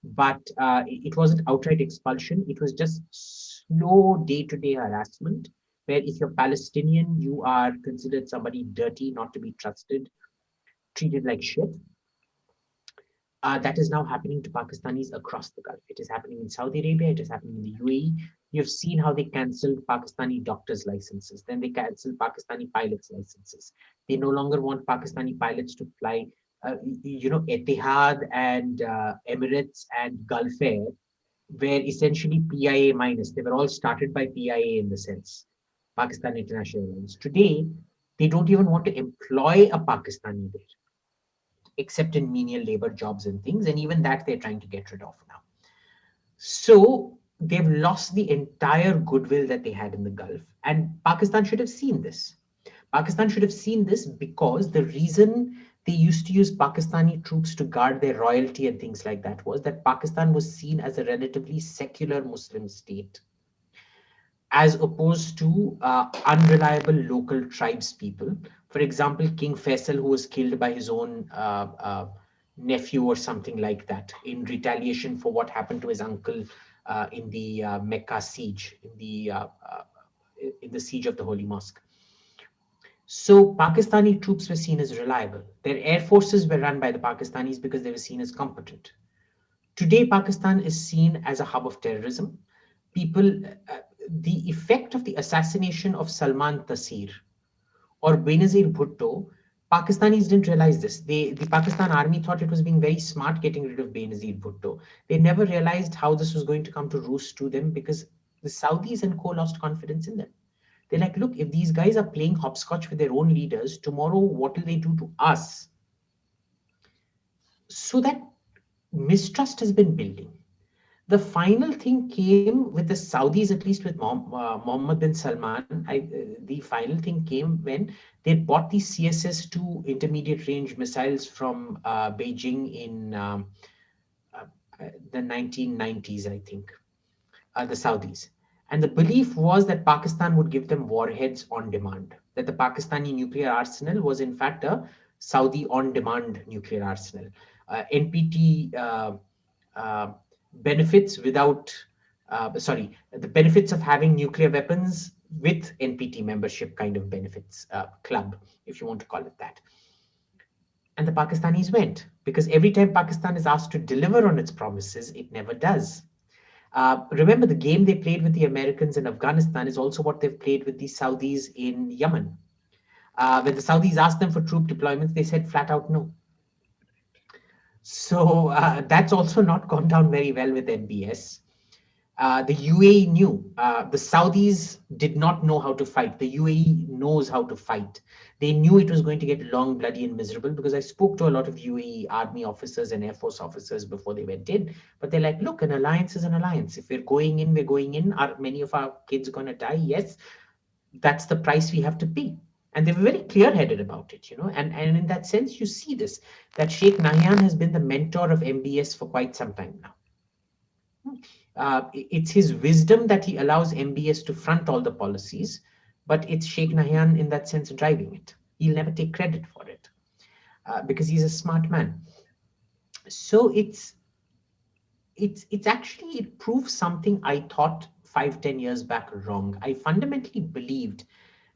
but it wasn't outright expulsion. It was just slow day-to-day harassment, where if you're Palestinian, you are considered somebody dirty, not to be trusted, treated like shit. That is now happening to Pakistanis across the Gulf. It is happening in Saudi Arabia. It is happening in the UAE. You've seen how they cancelled Pakistani doctors' licenses. Then they cancelled Pakistani pilots' licenses. They no longer want Pakistani pilots to fly. Etihad and Emirates and Gulf Air were essentially PIA minus. They were all started by PIA in the sense, Pakistan International Airlines. Today, they don't even want to employ a Pakistani there, except in menial labor jobs and things. And even that they're trying to get rid of now. So they've lost the entire goodwill that they had in the Gulf. And Pakistan should have seen this. Pakistan should have seen this because the reason they used to use Pakistani troops to guard their royalty and things like that was that Pakistan was seen as a relatively secular Muslim state, as opposed to unreliable local tribes people. For example, King Faisal, who was killed by his own nephew or something like that in retaliation for what happened to his uncle in the Mecca siege, in the siege of the Holy Mosque. So Pakistani troops were seen as reliable. Their air forces were run by the Pakistanis because they were seen as competent. Today, Pakistan is seen as a hub of terrorism. People, the effect of the assassination of Salman Taseer or Benazir Bhutto, Pakistanis didn't realize this. The Pakistan army thought it was being very smart getting rid of Benazir Bhutto. They never realized how this was going to come to roost to them because the Saudis and co lost confidence in them. They're like, look, if these guys are playing hopscotch with their own leaders, tomorrow what will they do to us? So that mistrust has been building. The final thing came with the Saudis, at least with Mohammed bin Salman. The final thing came when they bought these CSS-2 intermediate range missiles from Beijing in uh, the 1990s, I think, the Saudis. And the belief was that Pakistan would give them warheads on demand, that the Pakistani nuclear arsenal was in fact a Saudi on demand nuclear arsenal. NPT uh, benefits without, the benefits of having nuclear weapons with NPT membership kind of benefits club, if you want to call it that. And the Pakistanis went because every time Pakistan is asked to deliver on its promises, it never does. Remember, the game they played with the Americans in Afghanistan is also what they've played with the Saudis in Yemen. When the Saudis asked them for troop deployments, they said flat out no. So that's also not gone down very well with MBS. The UAE knew. The Saudis did not know how to fight. The UAE knows how to fight. They knew it was going to get long, bloody, and miserable because I spoke to a lot of UAE army officers and air force officers before they went in. But they're like, look, an alliance is an alliance. If we're going in, we're going in. Are many of our kids going to die? Yes, that's the price we have to pay. And they were very clear-headed about it, you know. And in that sense, you see this, that Sheikh Nahyan has been the mentor of MBS for quite some time now. It's his wisdom that he allows MBS to front all the policies, but it's Sheikh Nahyan in that sense driving it. He'll never take credit for it because he's a smart man. So it's actually, it proves something I thought 5-10 years back wrong. I fundamentally believed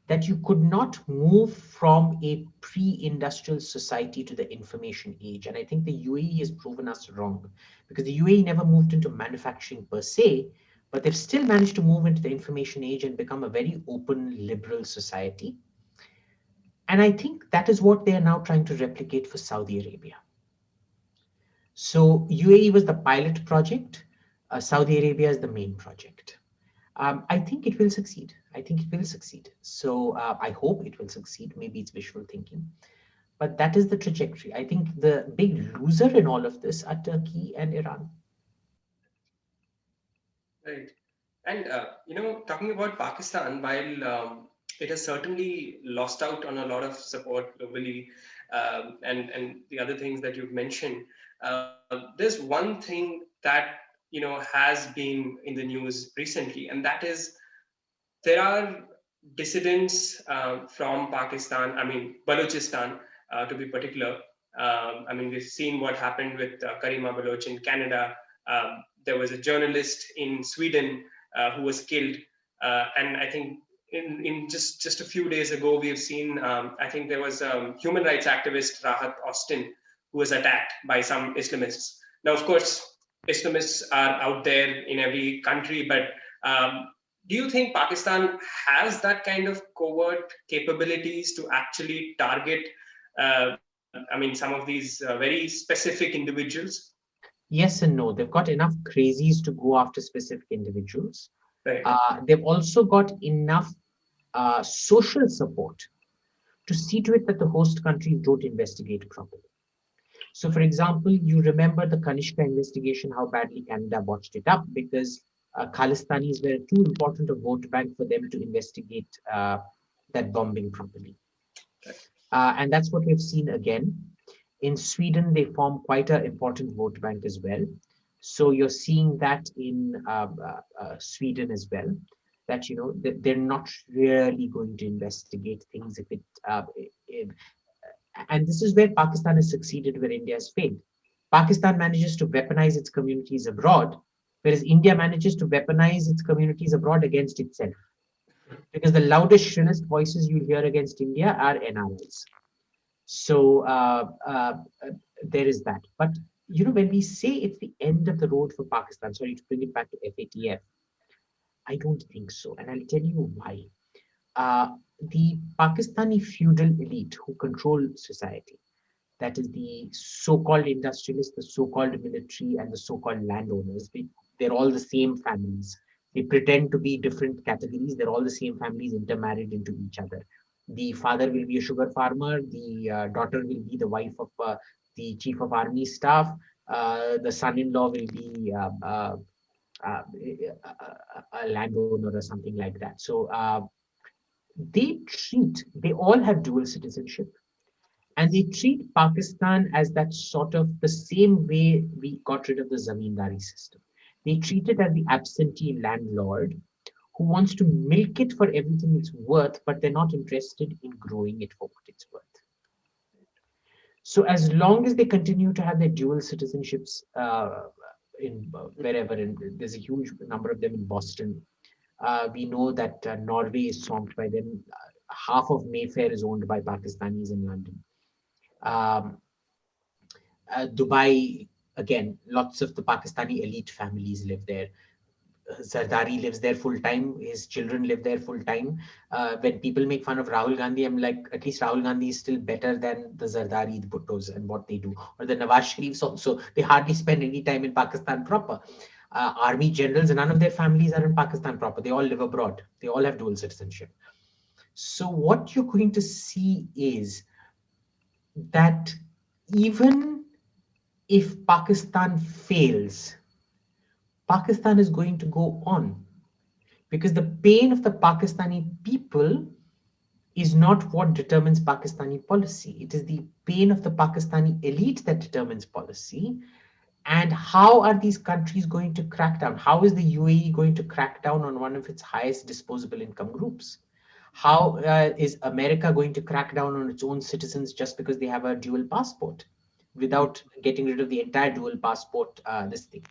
that you could not move from a pre-industrial society to the information age. And I think the UAE has proven us wrong because the UAE never moved into manufacturing per se, but they've still managed to move into the information age and become a very open, liberal society. And I think that is what they are now trying to replicate for Saudi Arabia. So UAE was the pilot project, Saudi Arabia is the main project. I think it will succeed. I think it will succeed. So I hope it will succeed. Maybe it's wishful thinking, but that is the trajectory. I think the big loser in all of this are Turkey and Iran. Right. And talking about Pakistan, while it has certainly lost out on a lot of support globally, and the other things that you've mentioned, there's one thing that has been in the news recently, and that is there are dissidents from Pakistan. I mean Balochistan, to be particular. I mean, we've seen what happened with Karima Baloch in Canada. There was a journalist in Sweden who was killed, and I think in just a few days ago, we have seen. I think there was human rights activist Rahat Austin who was attacked by some Islamists. Now, of course, Islamists are out there in every country, but do you think Pakistan has that kind of covert capabilities to actually target, I mean, some of these very specific individuals? Yes and no. They've got enough crazies to go after specific individuals. Right. They've also got enough social support to see to it that the host countries don't investigate properly. So, for example, you remember the Kanishka investigation, how badly Canada botched it up because Khalistanis were too important a vote bank for them to investigate that bombing properly. And that's what we've seen again. In Sweden, they form quite an important vote bank as well. So you're seeing that in Sweden as well, that they're not really going to investigate things if and this is where Pakistan has succeeded, where India has failed. Pakistan manages to weaponize its communities abroad, whereas India manages to weaponize its communities abroad against itself. Because the loudest, shrillest voices you'll hear against India are NRIs. So there is that. But when we say it's the end of the road for Pakistan, sorry to bring it back to FATF, I don't think so, and I'll tell you why. The Pakistani feudal elite who control society, that is the so-called industrialists, the so-called military, and the so-called landowners, they're all the same families. They pretend to be different categories. They're all the same families intermarried into each other. The father will be a sugar farmer. The daughter will be the wife of the chief of army staff. The son-in-law will be a landowner or something like that. So they all have dual citizenship. And they treat Pakistan as that sort of the same way we got rid of the Zamindari system. They treat it as the absentee landlord who wants to milk it for everything it's worth, but they're not interested in growing it for what it's worth. So as long as they continue to have their dual citizenships in wherever, and there's a huge number of them in Boston. We know that Norway is swamped by them. Half of Mayfair is owned by Pakistanis in London. Dubai, again, lots of the Pakistani elite families live there. Zardari lives there full time. His children live there full time. When people make fun of Rahul Gandhi, I'm like, at least Rahul Gandhi is still better than the Zardari, the Bhuttos, and what they do. Or the Nawaz Sharifs also. They hardly spend any time in Pakistan proper. Army generals, none of their families are in Pakistan proper. They all live abroad. They all have dual citizenship. So what you're going to see is that even if Pakistan fails, Pakistan is going to go on, because the pain of the Pakistani people is not what determines Pakistani policy. It is the pain of the Pakistani elite that determines policy. And how are these countries going to crack down? How is the UAE going to crack down on one of its highest disposable income groups? How is America going to crack down on its own citizens just because they have a dual passport without getting rid of the entire dual passport this thing?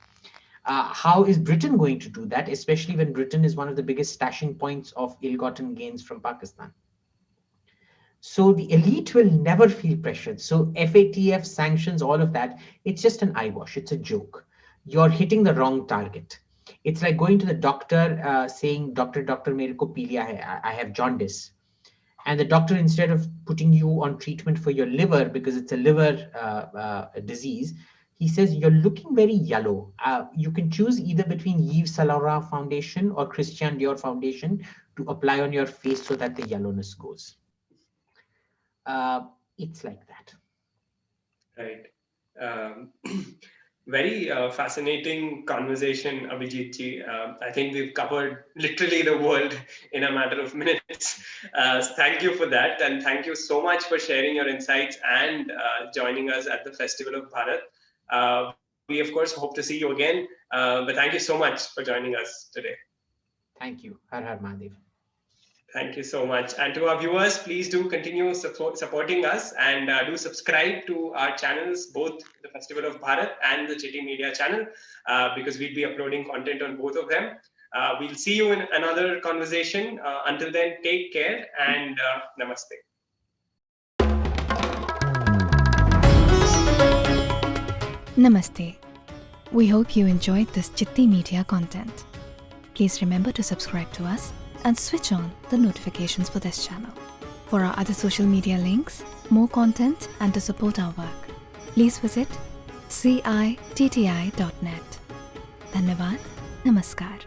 How is Britain going to do that, especially when Britain is one of the biggest stashing points of ill-gotten gains from Pakistan? So the elite will never feel pressured. So FATF sanctions, all of that, it's just an eyewash. It's a joke. You're hitting the wrong target. It's like going to the doctor saying, doctor, mere ko pili hai, I have jaundice. And the doctor, instead of putting you on treatment for your liver, because it's a liver disease, He says, you're looking very yellow. You can choose either between Yves Saint Laurent foundation or Christian Dior foundation to apply on your face so that the yellowness goes. It's like that. Right. Um, very fascinating conversation, Abhijit ji. I think we've covered literally the world in a matter of minutes. Thank you for that. And thank you so much for sharing your insights and joining us at the Festival of Bharat. We, of course, hope to see you again. But thank you so much for joining us today. Thank you. Har Har Mahadev. Thank you so much. And to our viewers, please do continue supporting us and do subscribe to our channels, both the Festival of Bharat and the Citti Media channel, because we'll be uploading content on both of them. We'll see you in another conversation. Until then, take care and namaste. Namaste. We hope you enjoyed this Citti Media content. Please remember to subscribe to us and switch on the notifications for this channel. For our other social media links, more content and to support our work, please visit citti.net. Dhanyavad. Namaskar.